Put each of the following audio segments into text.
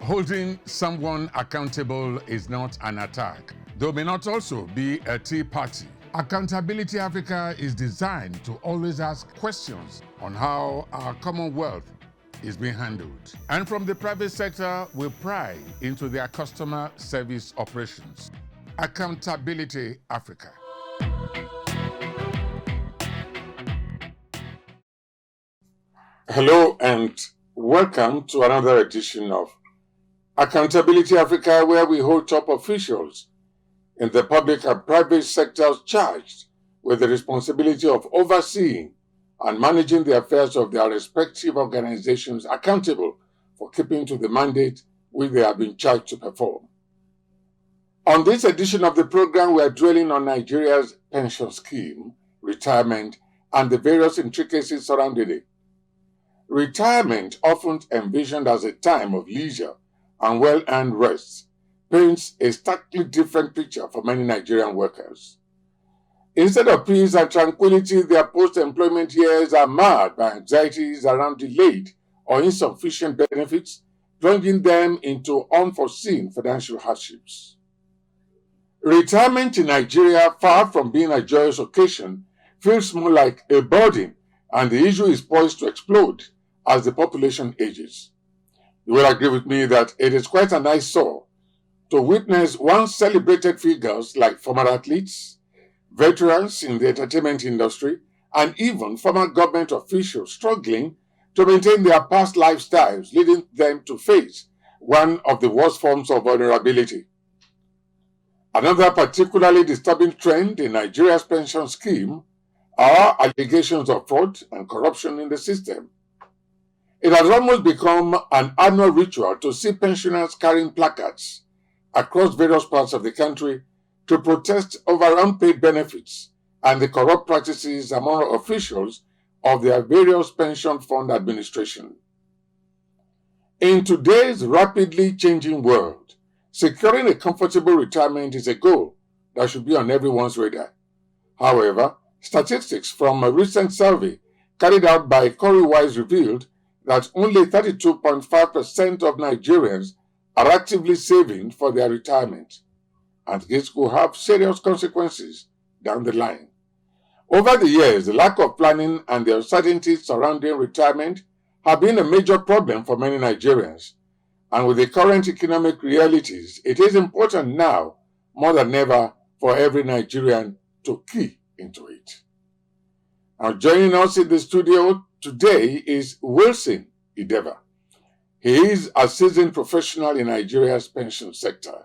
Holding someone accountable is not an attack, though may not also be a tea party. Accountability Africa is designed to always ask questions on how our commonwealth is being handled. And from the private sector, we pry into their customer service operations. Accountability Africa. Hello and welcome to another edition of Accountability Africa, where we hold top officials in the public and private sectors charged with the responsibility of overseeing and managing the affairs of their respective organizations accountable for keeping to the mandate which they have been charged to perform. On this edition of the program, we are dwelling on Nigeria's pension scheme, retirement, and the various intricacies surrounding it. Retirement, often envisioned as a time of leisure and well-earned rest, paints a starkly different picture for many Nigerian workers. Instead of peace and tranquility, their post-employment years are marred by anxieties around delayed or insufficient benefits, plunging them into unforeseen financial hardships. Retirement in Nigeria, far from being a joyous occasion, feels more like a burden, and the issue is poised to explode as the population ages. You will agree with me that it is quite an eyesore to witness once celebrated figures like former athletes, veterans in the entertainment industry, and even former government officials struggling to maintain their past lifestyles, leading them to face one of the worst forms of vulnerability. Another particularly disturbing trend in Nigeria's pension scheme are allegations of fraud and corruption in the system. It has almost become an annual ritual to see pensioners carrying placards across various parts of the country to protest over unpaid benefits and the corrupt practices among officials of their various pension fund administration. In today's rapidly changing world, securing a comfortable retirement is a goal that should be on everyone's radar. However, statistics from a recent survey carried out by Corywise revealed that only 32.5% of Nigerians are actively saving for their retirement, and this could have serious consequences down the line. Over the years, the lack of planning and the uncertainties surrounding retirement have been a major problem for many Nigerians, and with the current economic realities, it is important now, more than ever, for every Nigerian to key into it. Now, joining us in the studio today is Wilson Ideva. He is a seasoned professional in Nigeria's pension sector.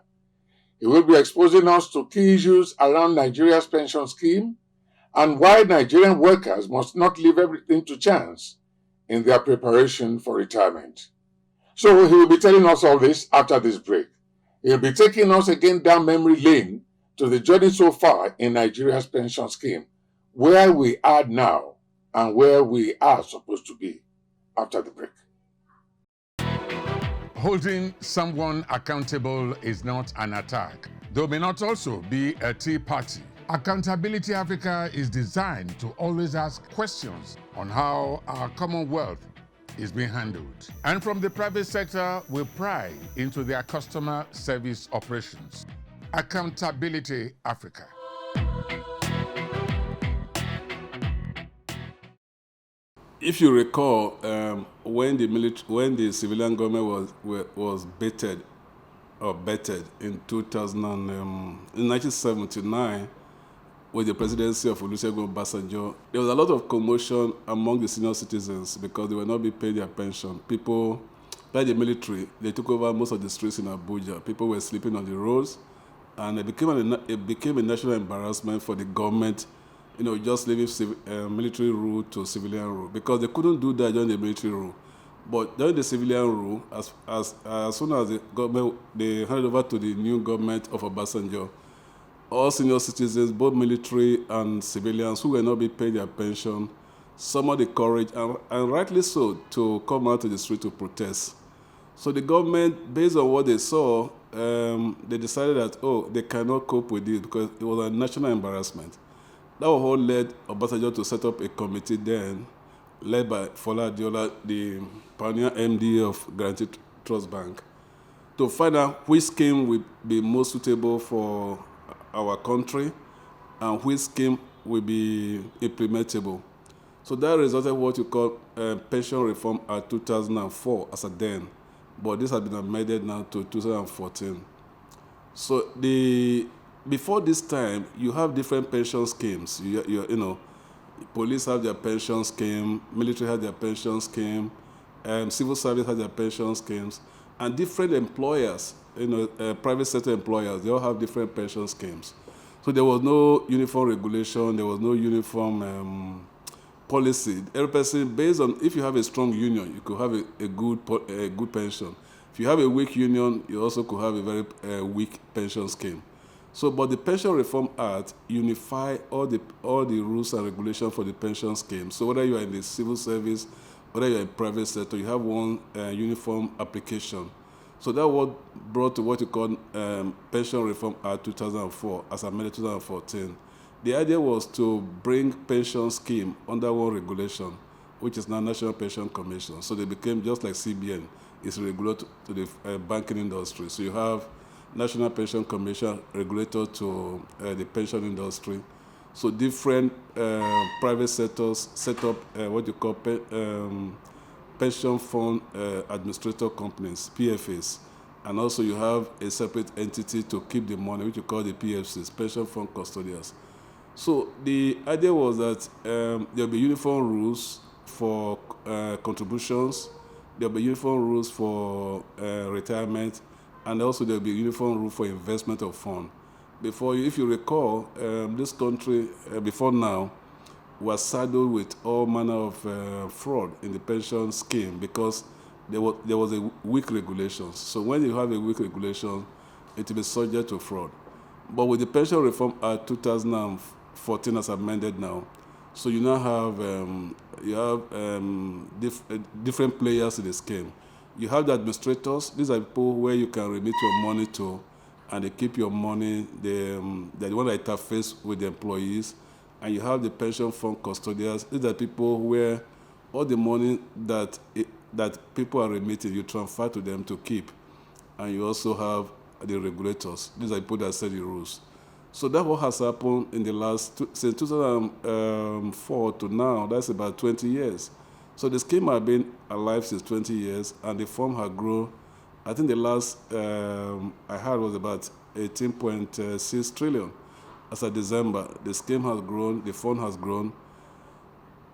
He will be exposing us to key issues around Nigeria's pension scheme and why Nigerian workers must not leave everything to chance in their preparation for retirement. So he will be telling us all this after this break. He will be taking us again down memory lane to the journey so far in Nigeria's pension scheme, where we are now and where we are supposed to be after the break. Holding someone accountable is not an attack, though may not also be a tea party. Accountability Africa is designed to always ask questions on how our commonwealth is being handled. And from the private sector, we pry into their customer service operations. Accountability Africa. If you recall, when the civilian government was bettered in 1979 with the presidency of Olusegun Obasanjo, there was a lot of commotion among the senior citizens because they were not being paid their pension. People, like the military, they took over most of the streets in Abuja. People were sleeping on the roads, and it became a national embarrassment for the government, just leaving military rule to civilian rule, because they couldn't do that during the military rule. But during the civilian rule, as soon as the government, they handed over to the new government of Obasanjo, all senior citizens, both military and civilians who were not being paid their pension, summoned the courage, and rightly so, to come out to the street to protest. So the government, based on what they saw, they decided that, they cannot cope with it because it was a national embarrassment. That was what led Obasanjo to set up a committee then, led by Fola Adiola, the pioneer MD of Guaranty Trust Bank. to find out which scheme will be most suitable for our country and which scheme will be implementable. So that resulted in what you call Pension Reform Act 2004 as a then, but this has been amended now to 2014. So before this time, you have different pension schemes. You know, police have their pension scheme, military have their pension scheme, civil service has their pension schemes, and different employers, private sector employers, they all have different pension schemes. So there was no uniform regulation, there was no uniform policy. Every person, based on if you have a strong union, you could have a good pension. If you have a weak union, you also could have a very weak pension scheme. So, but the Pension Reform Act unify all the rules and regulations for the pension scheme. So whether you are in the civil service, whether you are in private sector, you have one uniform application. So that what brought to what you call Pension Reform Act 2004 as amended 2014. The idea was to bring pension scheme under one regulation, which is now National Pension Commission. So they became just like CBN, is regulated to the banking industry. So you have National Pension Commission regulator to the pension industry. So different private sectors set up what you call pension fund administrator companies, PFAs. And also you have a separate entity to keep the money, which you call the PFCs, pension fund custodians. So the idea was that there'll be uniform rules for contributions, there'll be uniform rules for retirement, and also there'll be uniform rule for investment of fund. If you recall, this country before now was saddled with all manner of fraud in the pension scheme because there was a weak regulation. So when you have a weak regulation, it will be subject to fraud. But with the Pension Reform Act 2014 as amended now, so you now have different players in the scheme. You have the administrators. These are people where you can remit your money to, and they keep your money. They're the one that interface with the employees. And you have the pension fund custodians. These are people where all the money that people are remitting, you transfer to them to keep. And you also have the regulators. These are people that set the rules. So that's what has happened in the since 2004 to now. That's about 20 years. So the scheme has been alive since 20 years, and the firm has grown. I think the last I heard was about 18.6 trillion. As of December, the scheme has grown, the fund has grown.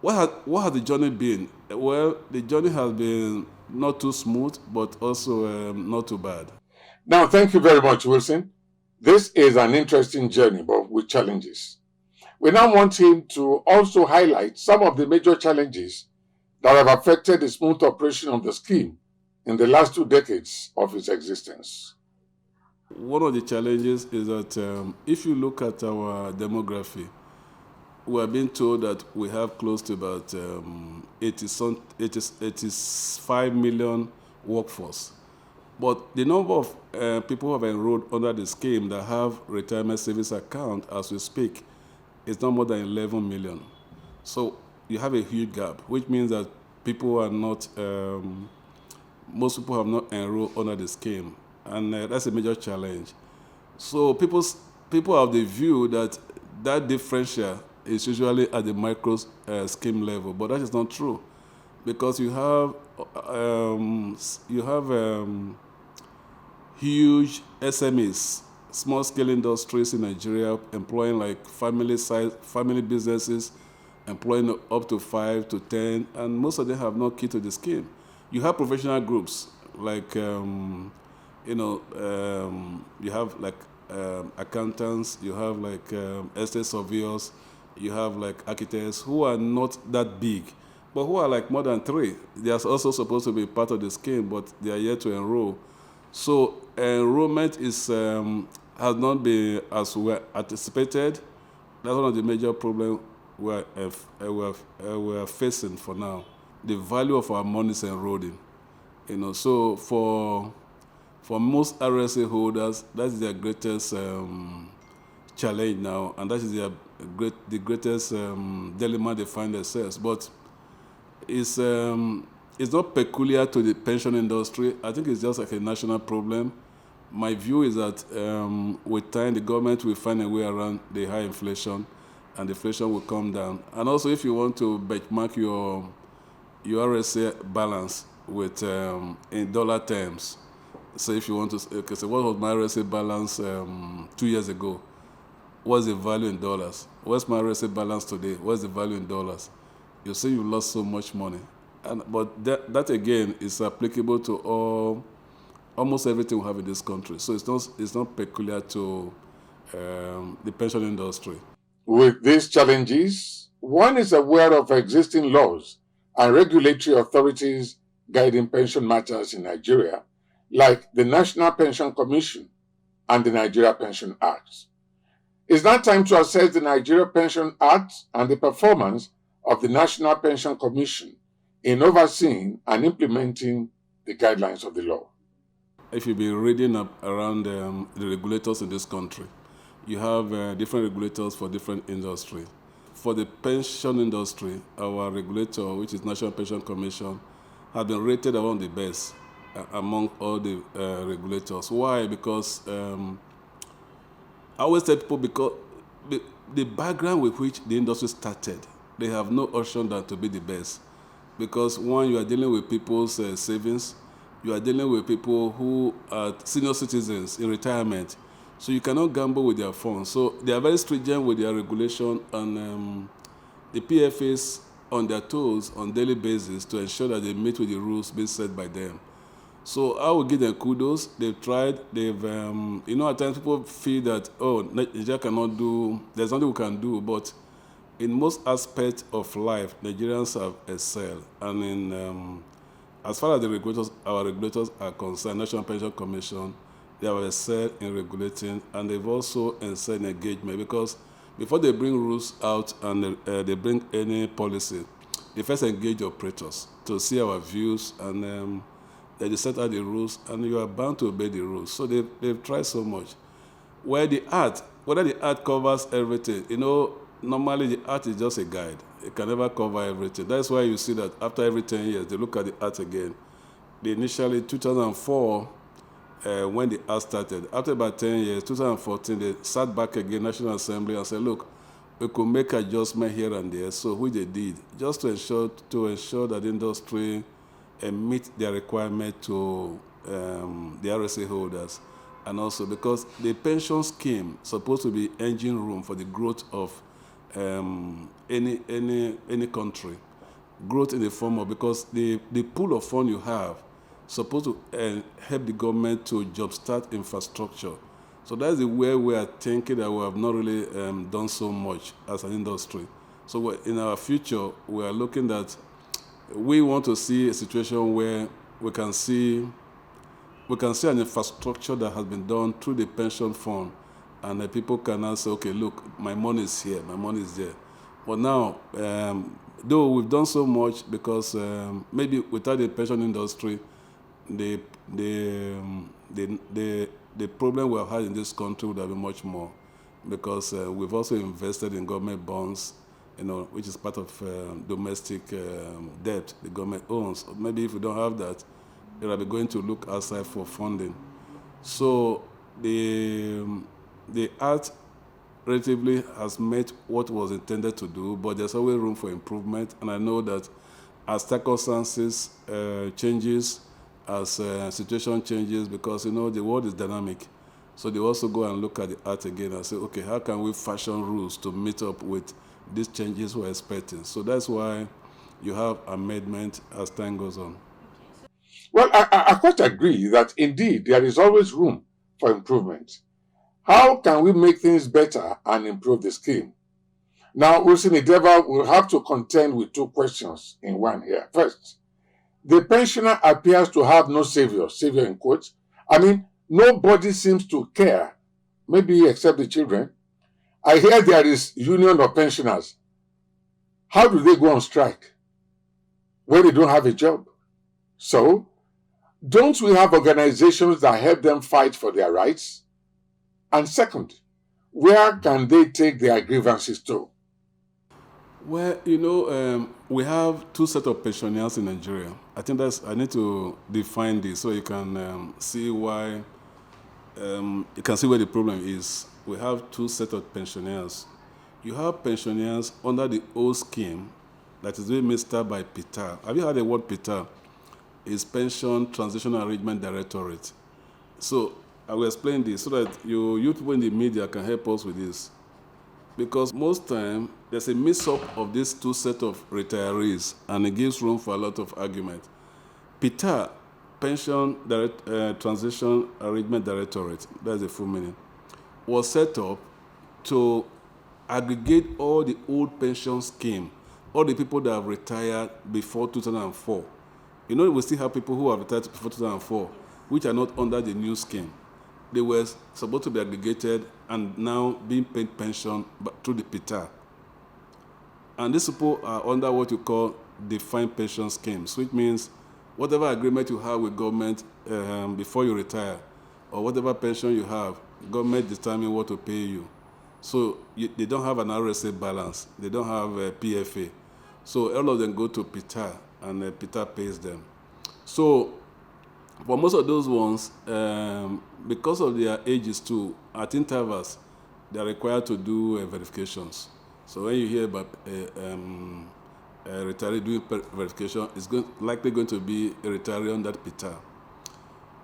What has the journey been? Well, the journey has been not too smooth, but also not too bad. Now, thank you very much, Wilson. This is an interesting journey, but with challenges. We now want him to also highlight some of the major challenges that have affected the smooth operation of the scheme in the last 2 decades of its existence. One of the challenges is that if you look at our demography, we are being told that we have close to about 85 million workforce. But the number of people who have enrolled under the scheme that have retirement savings account as we speak is not more than 11 million. So you have a huge gap, which means that people are not, most people have not enrolled under the scheme. And that's a major challenge. So people have the view that differential is usually at the micro scheme level, but that is not true, because you have huge SMEs, small scale industries in Nigeria, employing like family businesses, employing up to 5 to 10, and most of them have no key to the scheme. You have professional groups like you have like accountants, you have like estate surveyors, you have like architects who are not that big, but who are like more than 3. They are also supposed to be part of the scheme, but they are yet to enroll. So enrollment has not been as well anticipated. That's one of the major problems we are facing for now. The value of our money is eroding. So for most RSA holders, that is their greatest challenge now, and that is the greatest dilemma they find themselves. But it's it's not peculiar to the pension industry. I think it's just like a national problem. My view is that with time, the government will find a way around the high inflation, and the inflation will come down. And also, if you want to benchmark your RSA balance with in dollar terms, so if you want to, okay, so what was my RSA balance 2 years ago? What's the value in dollars? What's my RSA balance today? What's the value in dollars? You say you lost so much money, but that again is applicable to almost everything we have in this country. So it's not peculiar to the pension industry. With these challenges, one is aware of existing laws and regulatory authorities guiding pension matters in Nigeria, like the National Pension Commission and the Nigeria Pension Act. It's now time to assess the Nigeria Pension Act and the performance of the National Pension Commission in overseeing and implementing the guidelines of the law. If you've been reading up around the regulators in this country, you have different regulators for different industries. For the pension industry, our regulator, which is National Pension Commission, has been rated among the best among all the regulators. Why? Because I always tell people, because the background with which the industry started, they have no option than to be the best. Because one, you are dealing with people's savings, you are dealing with people who are senior citizens in retirement, so you cannot gamble with their funds. So they are very stringent with their regulation, and the PFAs on their toes on daily basis to ensure that they meet with the rules being set by them. So I will give them kudos. They've tried. They've, at times people feel that, Nigeria cannot do, there's nothing we can do. But in most aspects of life, Nigerians have excelled. And in, as far as our regulators are concerned, National Pension Commission, they have excelled in regulating, and they've also excelled in engagement, because before they bring rules out and they bring any policy, they first engage operators to see our views, and they set out the rules, and you are bound to obey the rules. So they've tried so much. Whether the art covers everything, normally the art is just a guide. It can never cover everything. That's why you see that after every 10 years, they look at the art again. They initially, 2004, when the art started, after about 10 years, 2014, they sat back again, National Assembly, and said, look, we could make adjustment here and there. So which they did, just to ensure that the industry meet their requirement to the RSA holders, and also because the pension scheme is supposed to be engine room for the growth of any country, growth in the form of, because the pool of fund you have supposed to help the government to jumpstart infrastructure. So that's the way we are thinking that we have not really done so much as an industry. So in our future, we are looking at, we want to see a situation where we can see an infrastructure that has been done through the pension fund, and the people can now say, okay, look, my money is here, my money is there. But now, though we've done so much, because maybe without the pension industry, the problem we have had in this country would have been much more, because we've also invested in government bonds, which is part of domestic debt the government owns. Maybe if we don't have that, they will be going to look outside for funding. So the art relatively has met what was intended to do, but there's always room for improvement. And I know that as circumstances changes, as situation changes, because the world is dynamic, so they also go and look at the art again and say, okay, how can we fashion rules to meet up with these changes we're expecting? So that's why you have amendment as time goes on. Well, I quite agree that indeed there is always room for improvement. How can we make things better and improve the scheme? Now, Wilson Ideva will have to contend with two questions in one here. First, the pensioner appears to have no savior in quotes. I mean, nobody seems to care, maybe except the children. I hear there is union of pensioners. How do they go on strike when they don't have a job? So, don't we have organizations that help them fight for their rights? And second, where can they take their grievances to? Well, we have two sets of pensioners in Nigeria. I think I need to define this so you can see why, you can see where the problem is. We have two sets of pensioners. You have pensioners under the old scheme that is being administered by PITA. Have you heard the word PITA? It's Pension Transition Arrangement Directorate. So I will explain this so that you people in the media can help us with this. Because most time, there's a mix-up of these two sets of retirees, and it gives room for a lot of argument. PITA, Transition Arrangement Directorate, that's the full meaning, was set up to aggregate all the old pension scheme, all the people that have retired before 2004. You know, we still have people who have retired before 2004, which are not under the new scheme. They were supposed to be aggregated and now being paid pension through the PITA. And these people are under what you call defined pension schemes, which means whatever agreement you have with government before you retire, or whatever pension you have, government determine what to pay you. So they don't have an RSA balance. They don't have a PFA. So all of them go to PITA, and PITA pays them. So for most of those ones, because of their ages too, at intervals, they are required to do verifications. So when you hear about a retiree doing verification, it's likely going to be a retiree under PITA.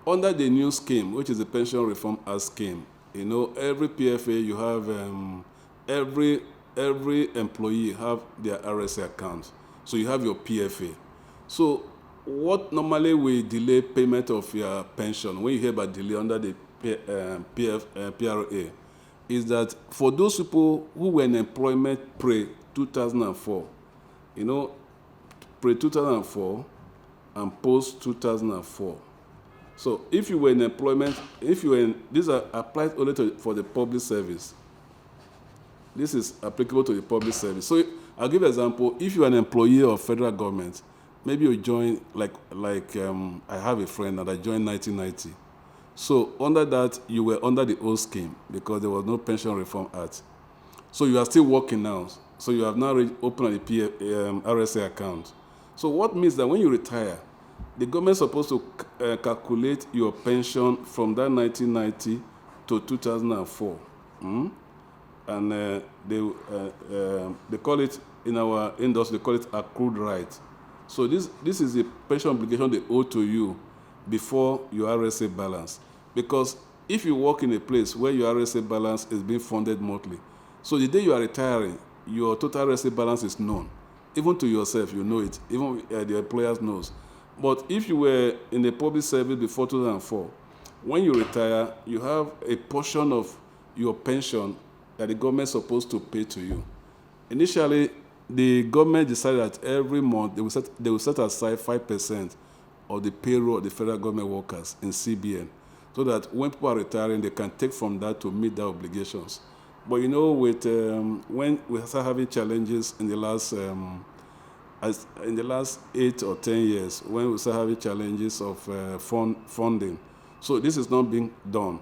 Under the new scheme, which is the Pension Reform Act scheme, you know, every PFA you have, every employee have their RSA account. So you have your PFA. So what normally will delay payment of your pension, when you hear about delay under the PRA, is that for those people who were in employment pre-2004, you know, pre-2004 and post-2004. So if you were in employment, these are applied only for the public service. This is applicable to the public service. So I'll give an example. If you're an employee of federal government, maybe you join, I have a friend that I joined 1990. So under that, you were under the old scheme because there was no Pension Reform Act. So you are still working now. So you have now opened a RSA account. So what means that when you retire, the government is supposed to calculate your pension from that 1990 to 2004. And they call it, in our industry, they call it accrued right. So this is the pension obligation they owe to you before your RSA balance. Because if you work in a place where your RSA balance is being funded monthly, so the day you are retiring, your total RSA balance is known. Even to yourself, you know it. Even the employers knows. But if you were in the public service before 2004, when you retire, you have a portion of your pension that the government is supposed to pay to you. Initially, the government decided that every month they will set aside 5% of the payroll of the federal government workers in CBN, so that when people are retiring, they can take from that to meet their obligations. But you know, with when we start having challenges in the last 8 or 10 years, when we start having challenges of funding, so this is not being done.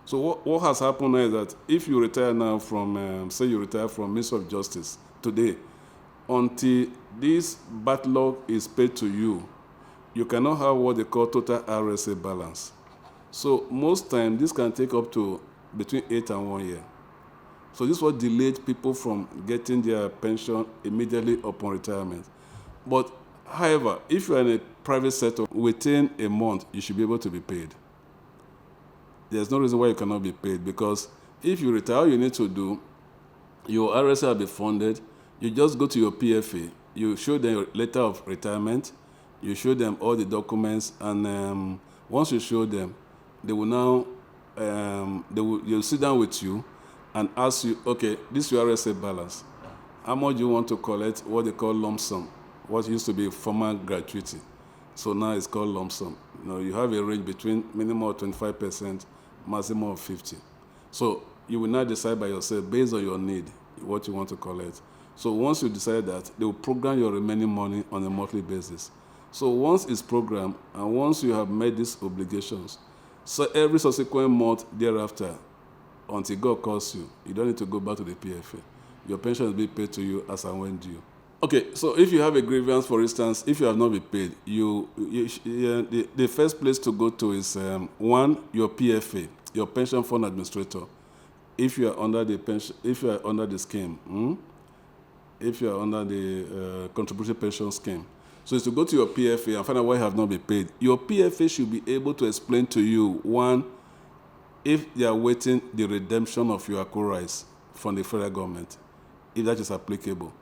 So what has happened now is that if you retire now from, say you retire from Ministry of Justice today, until this backlog is paid to you, you cannot have what they call total RSA balance. So most times, this can take up to between 8 and 1 year. So this is what delayed people from getting their pension immediately upon retirement. But however, if you are in a private sector, within a month, you should be able to be paid. There's no reason why you cannot be paid, because if you retire, all you need to do, your RSA will be funded. You just go to your PFA, you show them your letter of retirement, you show them all the documents, and once you show them, they will now, they'll sit down with you and ask you, okay, this is your RSA balance. How much do you want to collect? What they call lump sum. What used to be formal gratuity. So now it's called lump sum. You know, you have a range between minimum of 25%, maximum of 50%. So you will now decide by yourself, based on your need, what you want to collect. So once you decide that, they will program your remaining money on a monthly basis. So once it's programmed, and once you have met these obligations, so every subsequent month thereafter, until God calls you, you don't need to go back to the PFA. Your pension will be paid to you as and when due. Okay, so if you have a grievance, for instance, if you have not been paid, the first place to go to is one, your PFA, your pension fund administrator. If you are under the pension, if you are under the scheme, if you are under the contributory pension scheme, so it's to go to your PFA and find out why you have not been paid. Your PFA should be able to explain to you, one, if they are waiting the redemption of your accrual rights from the federal government, if that is applicable.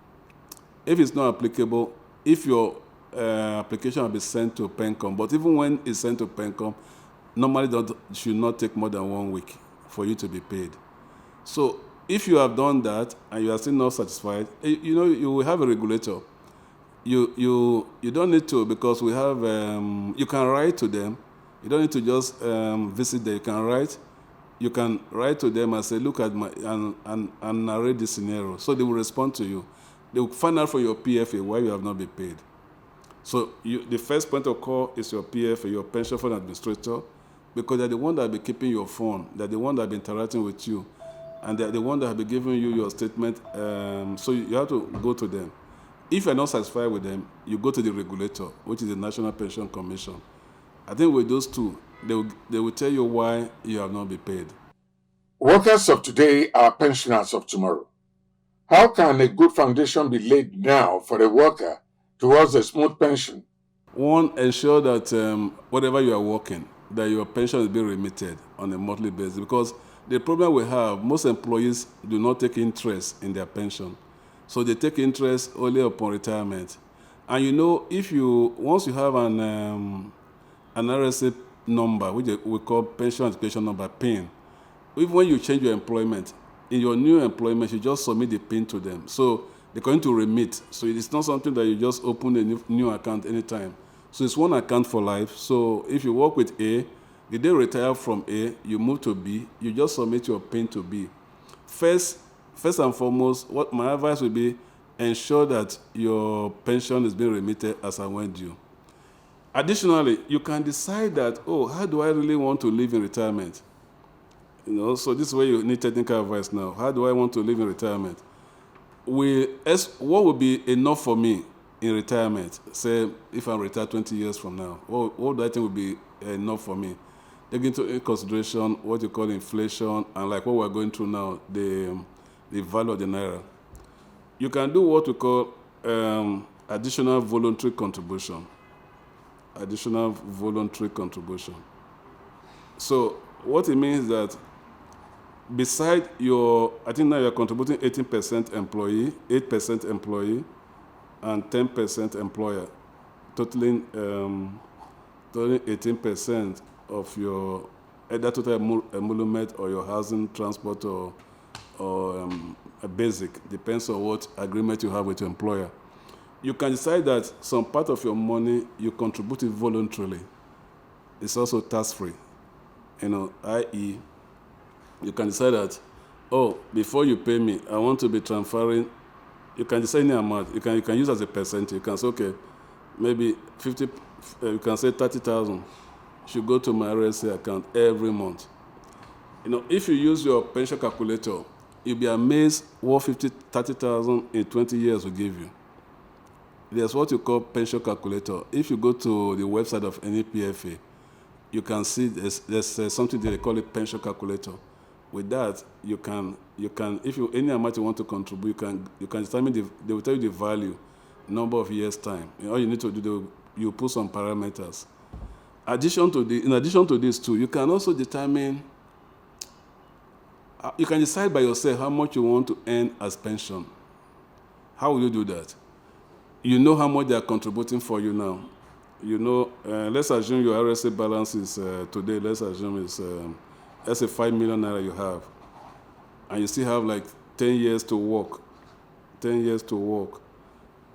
If it's not applicable, if your application will be sent to PENCOM, but even when it's sent to PENCOM, normally should not take more than 1 week for you to be paid. So if you have done that and you are still not satisfied, you will have a regulator. You don't need to, because we have, you can write to them. You don't need to just visit them. You can write to them and say, look at my, and narrate the scenario. So they will respond to you. They will find out from your PFA why you have not been paid. So the first point of call is your PFA, your pension fund administrator, because they're the one that will be keeping your phone. They're the one that will be interacting with you. And they're the one that will be giving you your statement. So you have to go to them. If you're not satisfied with them, you go to the regulator, which is the National Pension Commission. I think with those two, they will tell you why you have not been paid. Workers of today are pensioners of tomorrow. How can a good foundation be laid now for a worker towards a smooth pension? One, ensure that whatever you are working, that your pension is being remitted on a monthly basis. Because the problem we have, most employees do not take interest in their pension. So they take interest only upon retirement. And once you have an RSA number, which we call pension education number, PIN, even when you change your employment, in your new employment, you just submit the PIN to them. So they're going to remit. So it's not something that you just open a new account anytime. So it's one account for life. So if you work with A, the day you retire from A, you move to B, you just submit your PIN to B. First and foremost, what my advice would be, ensure that your pension is being remitted as and when due. Additionally, you can decide that, how do I really want to live in retirement? So this is where you need technical advice now. How do I want to live in retirement? What would be enough for me in retirement? Say, if I'm retired 20 years from now, what do I think would be enough for me? Take into consideration what you call inflation and like what we're going through now, the value of the naira. You can do what we call additional voluntary contribution. Additional voluntary contribution. So what it means is that beside I think now you're contributing 18% employee, 8% employee, and 10% employer, totaling 18% of your either total emolument or your housing, transport, or a basic, depends on what agreement you have with your employer. You can decide that some part of your money you contribute it voluntarily. It's also tax-free. I.e., you can decide that, before you pay me, I want to be transferring. You can decide any amount. You can use as a percentage. You can say, okay, maybe 50. You can say 30,000 should go to my RSA account every month. If you use your pension calculator, you'll be amazed what 30,000 in 20 years will give you. There's what you call pension calculator. If you go to the website of any PFA, you can see there's something that they call it pension calculator. With that, you can if any amount you want to contribute, you can determine they will tell you the value, number of years time. All you need to do, you put some parameters. In addition to this too, you can also determine. You can decide by yourself how much you want to earn as pension. How will you do that? You know how much they are contributing for you now. Let's assume your RSA balance is today, let's assume it's a 5 million naira you have. And you still have like 10 years to work. 10 years to work.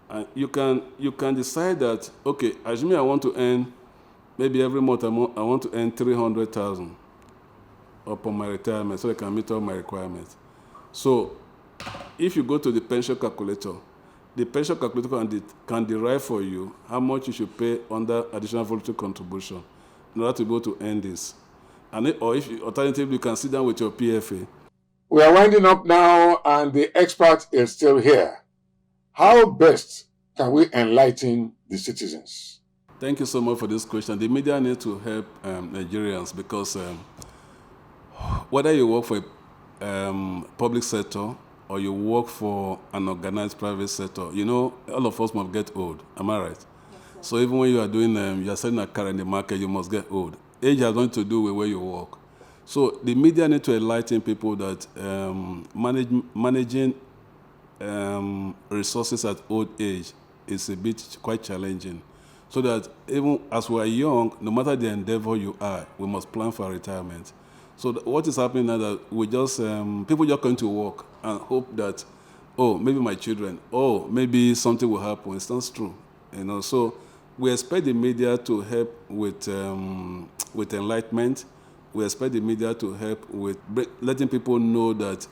And you can decide that, okay, assume I want to earn, maybe every month I want to earn 300,000 upon my retirement so I can meet all my requirements. So if you go to the pension calculator can derive for you how much you should pay under additional voluntary contribution in order to be able to earn this. Alternatively, you can sit down with your PFA. We are winding up now, and the expert is still here. How best can we enlighten the citizens? Thank you so much for this question. The media need to help Nigerians because whether you work for a public sector or you work for an organized private sector, you know, all of us must get old. Am I right? Yes, so even when you are doing, you are selling a car in the market, you must get old. Age has nothing to do with where you work. So the media need to enlighten people that managing resources at old age is a bit quite challenging. So that even as we are young, no matter the endeavor you are, we must plan for retirement. So what is happening now that we just, people just going to work and hope that, oh, maybe my children, oh, maybe something will happen. It's not true, you know. So we expect the media to help with enlightenment. We expect the media to help with letting people know that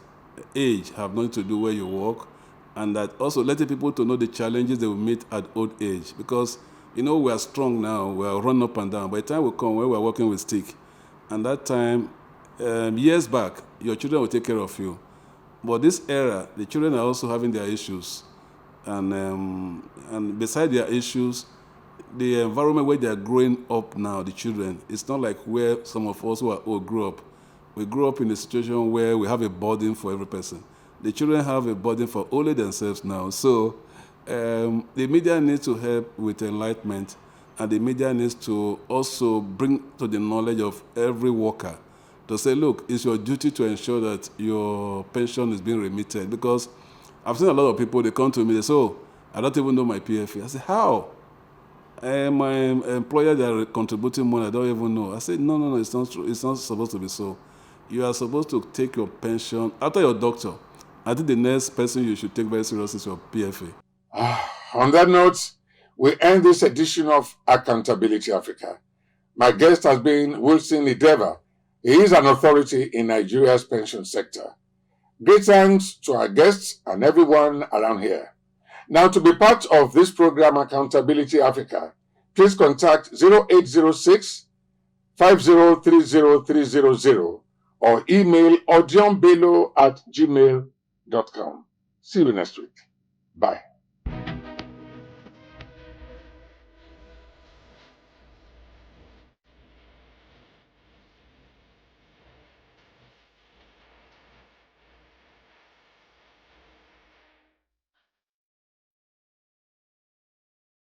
age have nothing to do where you work, and that also letting people to know the challenges they will meet at old age. Because, you know, we are strong now, we are running up and down. By the time we come, when we are working with stick, and that time, years back, your children will take care of you. But this era, the children are also having their issues. And beside their issues, the environment where they are growing up now, the children, it's not like where some of us who are old grew up. We grew up in a situation where we have a burden for every person. The children have a burden for only themselves now. So the media needs to help with enlightenment, and the media needs to also bring to the knowledge of every worker to say, look, it's your duty to ensure that your pension is being remitted. Because I've seen a lot of people, they come to me, they say, oh, I don't even know my PFA. I say, how? My employer, they are contributing money, I don't even know. I said, no, it's not true. It's not supposed to be so. You are supposed to take your pension after your doctor. I think the next person you should take very seriously is your PFA. On that note, we end this edition of Accountability Africa. My guest has been Wilson Ideva. He is an authority in Nigeria's pension sector. Great thanks to our guests and everyone around here. Now, to be part of this program, Accountability Africa, please contact 0806 5030300 or email audionbello@gmail.com. See you next week. Bye.